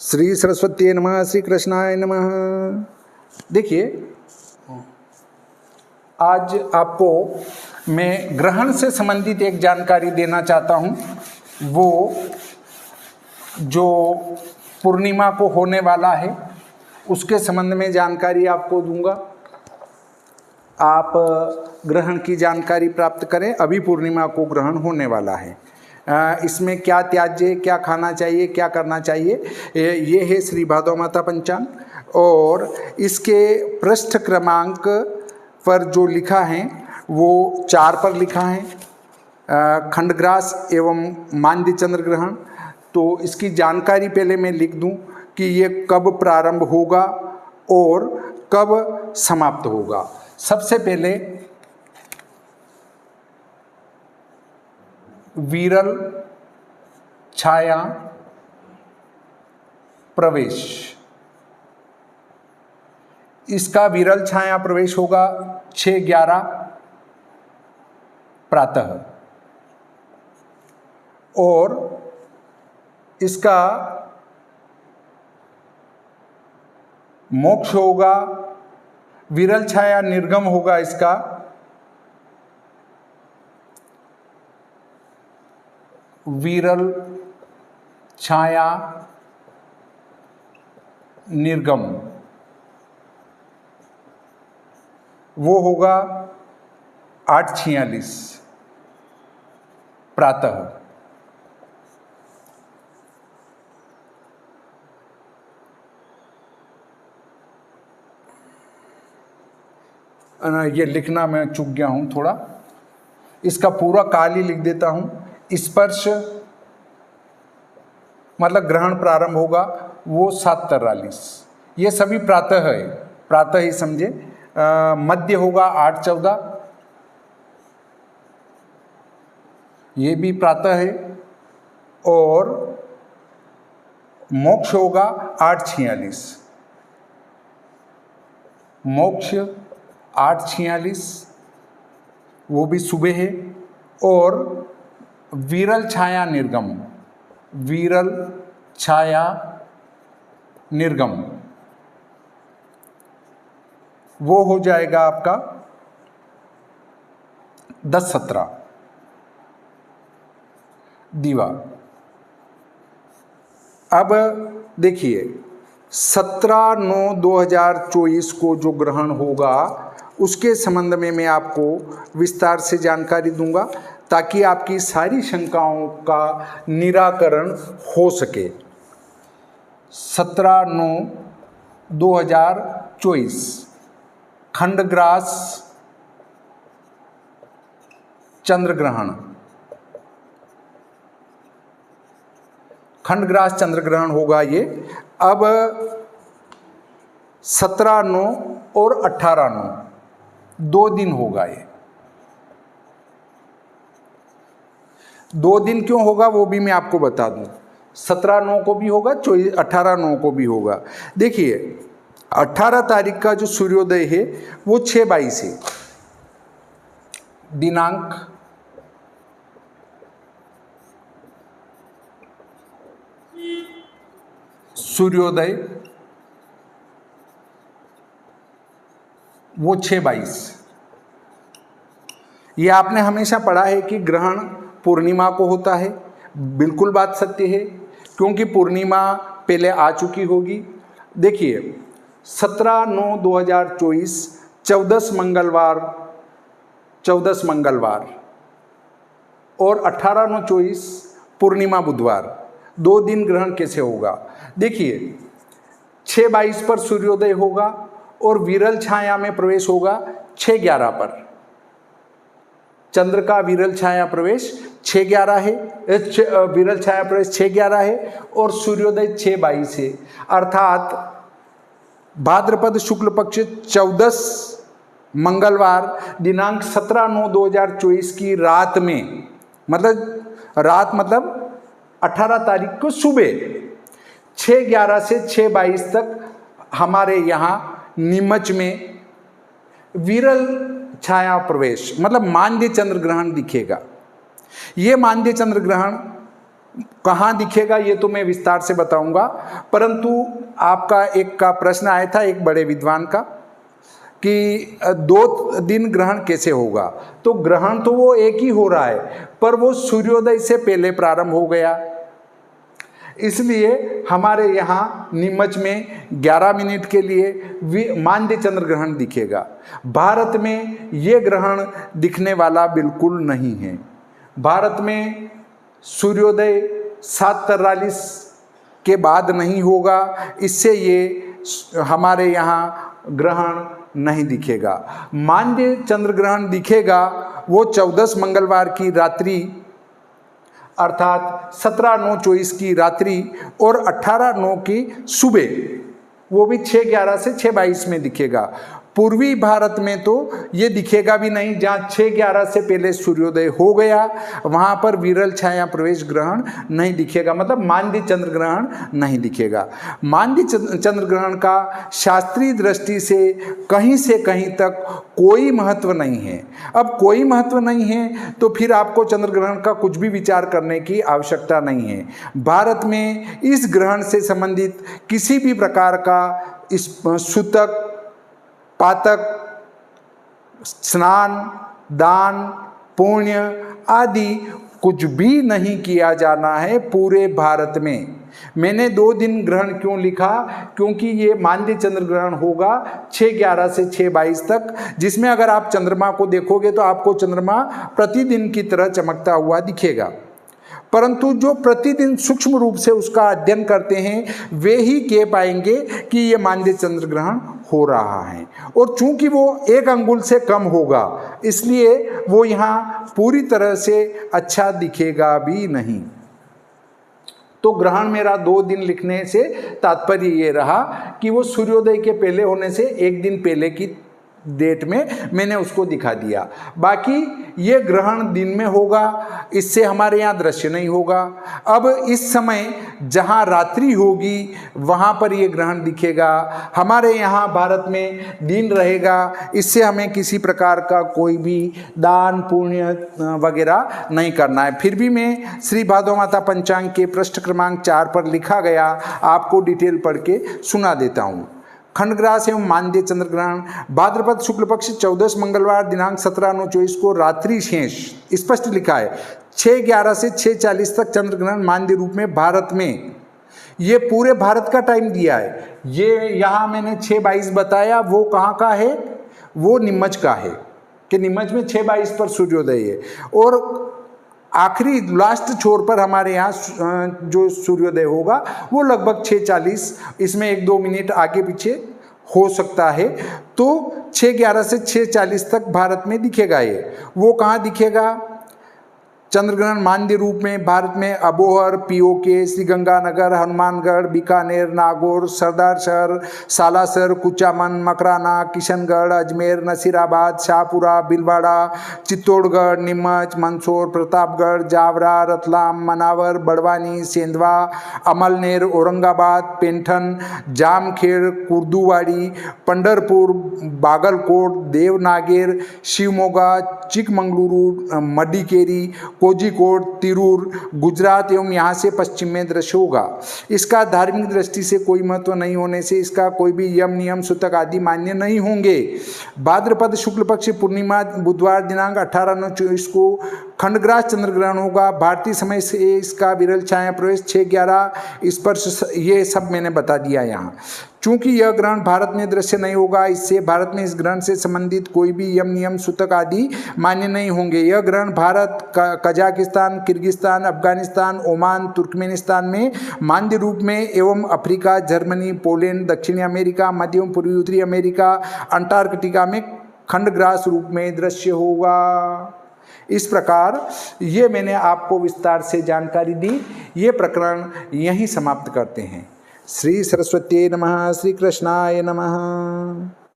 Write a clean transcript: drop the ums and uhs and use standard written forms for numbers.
श्री सरस्वती नमः, श्री कृष्णाय नमः। देखिए, आज आपको मैं ग्रहण से संबंधित एक जानकारी देना चाहता हूँ। वो जो पूर्णिमा को होने वाला है उसके संबंध में जानकारी आपको दूंगा। आप ग्रहण की जानकारी प्राप्त करें। अभी पूर्णिमा को ग्रहण होने वाला है। इसमें क्या त्याज्य, क्या खाना चाहिए, क्या करना चाहिए, ये है श्री भादव माता पंचांग। और इसके पृष्ठ क्रमांक पर जो लिखा है वो 4 पर लिखा है, खंडग्रास एवं मांद्य चंद्र ग्रहण। तो इसकी जानकारी पहले मैं लिख दूं कि ये कब प्रारंभ होगा और कब समाप्त होगा। सबसे पहले विरल छाया प्रवेश, इसका विरल छाया प्रवेश होगा 6:11 प्रातः, और इसका मोक्ष होगा, विरल छाया निर्गम होगा इसका विरल छाया निर्गम, वो होगा 8:46 प्रातः। ये लिखना मैं चूक गया हूँ थोड़ा, इसका पूरा काल ही लिख देता हूँ। स्पर्श मतलब ग्रहण प्रारंभ होगा वो 7:43। ये सभी प्रातः है, प्रातः ही समझे। मध्य होगा 8:14, ये भी प्रातः है। और मोक्ष होगा 8:46, मोक्ष 8:46 वो भी सुबह है। और विरल छाया निर्गम, विरल छाया निर्गम वो हो जाएगा आपका 10:17 दीवा। अब देखिए, 17/9/2024 को जो ग्रहण होगा उसके संबंध में मैं आपको विस्तार से जानकारी दूंगा ताकि आपकी सारी शंकाओं का निराकरण हो सके। 17/9/2024 खंडग्रास चंद्र ग्रहण, खंडग्रास चंद्र ग्रहण होगा ये। अब 17/9 और 18/9 2 दिन होगा ये। 2 दिन क्यों होगा वो भी मैं आपको बता दूं। 17/9 को भी होगा, 18/9 को भी होगा। देखिए, 18 तारीख का जो सूर्योदय है वो 6:22 है दिनांक। सूर्योदय वो 6:22। ये आपने हमेशा पढ़ा है कि ग्रहण पूर्णिमा को होता है। बिल्कुल बात सत्य है, क्योंकि पूर्णिमा पहले आ चुकी होगी। देखिए, 17/9/2024 14 मंगलवार और 18/9/24 पूर्णिमा बुधवार, 2 दिन ग्रहण कैसे होगा। देखिए, 6:22 पर सूर्योदय होगा और विरल छाया में प्रवेश होगा 6:11 पर। चंद्र का विरल छाया प्रवेश 6:11 है, विरल छाया प्रवेश 6:11 है और सूर्योदय 6:22 है। अर्थात भाद्रपद शुक्ल पक्ष 14 मंगलवार दिनांक 17/9/2024 की रात में, मतलब 18 तारीख को सुबह 6:11 से 6:22 तक हमारे यहाँ नीमच में विरल छाया प्रवेश मतलब मांद्य चंद्र ग्रहण दिखेगा। ये मांद्य चंद्र ग्रहण कहाँ दिखेगा ये तो मैं विस्तार से बताऊंगा, परंतु आपका एक का प्रश्न आया था एक बड़े विद्वान का कि 2 दिन ग्रहण कैसे होगा। तो ग्रहण तो वो एक ही हो रहा है, पर वो सूर्योदय से पहले प्रारंभ हो गया, इसलिए हमारे यहाँ नीमच में 11 मिनट के लिए मांद्य चंद्र ग्रहण दिखेगा। भारत में ये ग्रहण दिखने वाला बिल्कुल नहीं है। भारत में सूर्योदय 7:43 के बाद नहीं होगा, इससे ये हमारे यहाँ ग्रहण नहीं दिखेगा। मांद्य चंद्र ग्रहण दिखेगा वो 14 मंगलवार की रात्रि अर्थात 17/9/24 की रात्रि और 18/9 की सुबह, वो भी 6:11 से 6:22 में दिखेगा। पूर्वी भारत में तो ये दिखेगा भी नहीं, जहाँ 6:11 से पहले सूर्योदय हो गया वहाँ पर विरल छाया प्रवेश ग्रहण नहीं दिखेगा, मतलब मांद्य चंद्र ग्रहण नहीं दिखेगा। मांद्य चंद्र ग्रहण का शास्त्रीय दृष्टि से कहीं तक कोई महत्व नहीं है। अब कोई महत्व नहीं है तो फिर आपको चंद्र ग्रहण का कुछ भी विचार करने की आवश्यकता नहीं है। भारत में इस ग्रहण से संबंधित किसी भी प्रकार का इस सूतक, पातक, स्नान, दान, पुण्य आदि कुछ भी नहीं किया जाना है पूरे भारत में। मैंने 2 दिन ग्रहण क्यों लिखा, क्योंकि ये मांद्य चंद्र ग्रहण होगा 6:11 से 6:22 तक, जिसमें अगर आप चंद्रमा को देखोगे तो आपको चंद्रमा प्रतिदिन की तरह चमकता हुआ दिखेगा, परंतु जो प्रतिदिन सूक्ष्म रूप से उसका अध्ययन करते हैं वे ही कह पाएंगे कि ये मांद्य चंद्र ग्रहण हो रहा है। और चूंकि वो 1 अंगुल से कम होगा इसलिए वो यहाँ पूरी तरह से अच्छा दिखेगा भी नहीं। तो ग्रहण मेरा 2 दिन लिखने से तात्पर्य ये रहा कि वो सूर्योदय के पहले होने से 1 दिन पहले की डेट में मैंने उसको दिखा दिया। बाकी ये ग्रहण दिन में होगा, इससे हमारे यहाँ दृश्य नहीं होगा। अब इस समय जहाँ रात्रि होगी वहाँ पर ये ग्रहण दिखेगा। हमारे यहाँ भारत में दिन रहेगा, इससे हमें किसी प्रकार का कोई भी दान पुण्य वगैरह नहीं करना है। फिर भी मैं श्री भादो माता पंचांग के पृष्ठ क्रमांक 4 पर लिखा गया आपको डिटेल पढ़ के सुना देता हूँ। खंडग्रास एवं मांद्य चंद्र ग्रहण भाद्रपद शुक्ल पक्ष 14 मंगलवार दिनांक 17/9/24 को रात्रि शेष स्पष्ट लिखा है 6:11 से 6:40 तक चंद्र ग्रहण मांद्य रूप में भारत में। ये पूरे भारत का टाइम दिया है। ये यहाँ मैंने 6:22 बताया, वो कहाँ का है, वो नीमच का है कि नीमच में 6:22 पर सूर्योदय है। और आखिरी लास्ट छोर पर हमारे यहाँ जो सूर्योदय होगा वो लगभग 6:40, इसमें 1-2 मिनट आगे पीछे हो सकता है। तो 6:11 से 6:40 तक भारत में दिखेगा। ये वो कहाँ दिखेगा, चंद्रग्रहण मांद्य रूप में भारत में अबोहर, पीओके, श्रीगंगानगर, हनुमानगढ़, बीकानेर, नागौर, सरदारशहर, सालासर, कुचामन, मकराना, किशनगढ़, अजमेर, नसीराबाद, शाहपुरा, भीलवाड़ा, चित्तौड़गढ़, नीमच, मंदसौर, प्रतापगढ़, जावरा, रतलाम, मनावर, बड़वानी, सेंधवा, अमलनेर, औरंगाबाद, पेंठन, जामखेड़, कुर्दुवाड़ी, पंढरपुर, बागलकोट, देवनागेर, शिवमोगा, चिकमंगलुरु, मडिकेरी, कोझिकोड, तिरूर, गुजरात एवं यहाँ से पश्चिम में दृश्य होगा। इसका धार्मिक दृष्टि से कोई महत्व नहीं होने से इसका कोई भी यम नियम सूतक आदि मान्य नहीं होंगे। भाद्रपद शुक्ल पक्ष पूर्णिमा बुधवार दिनांक 18/9/24 को खंडग्रास चंद्र ग्रहण होगा। भारतीय समय से इसका विरल छाया प्रवेश 6:11 स्पर्श, ये सब मैंने बता दिया यहाँ। चूंकि यह ग्रहण भारत में दृश्य नहीं होगा, इससे भारत में इस ग्रहण से संबंधित कोई भी यम नियम सूतक आदि मान्य नहीं होंगे। यह ग्रहण Bharat, Kazakhstan, Kyrgyzstan, Afghanistan, Oman, Turkmenistan में मांद्य रूप में एवं अफ्रीका, जर्मनी, पोलैंड, दक्षिणी अमेरिका, मध्य एवं पूर्वी उत्तरी अमेरिका, अंटार्कटिका में खंडग्रास रूप में दृश्य होगा। इस प्रकार ये मैंने आपको विस्तार से जानकारी दी। ये प्रकरण यहीं समाप्त करते हैं। श्री सरस्वती नमः। श्री कृष्णाय नमः।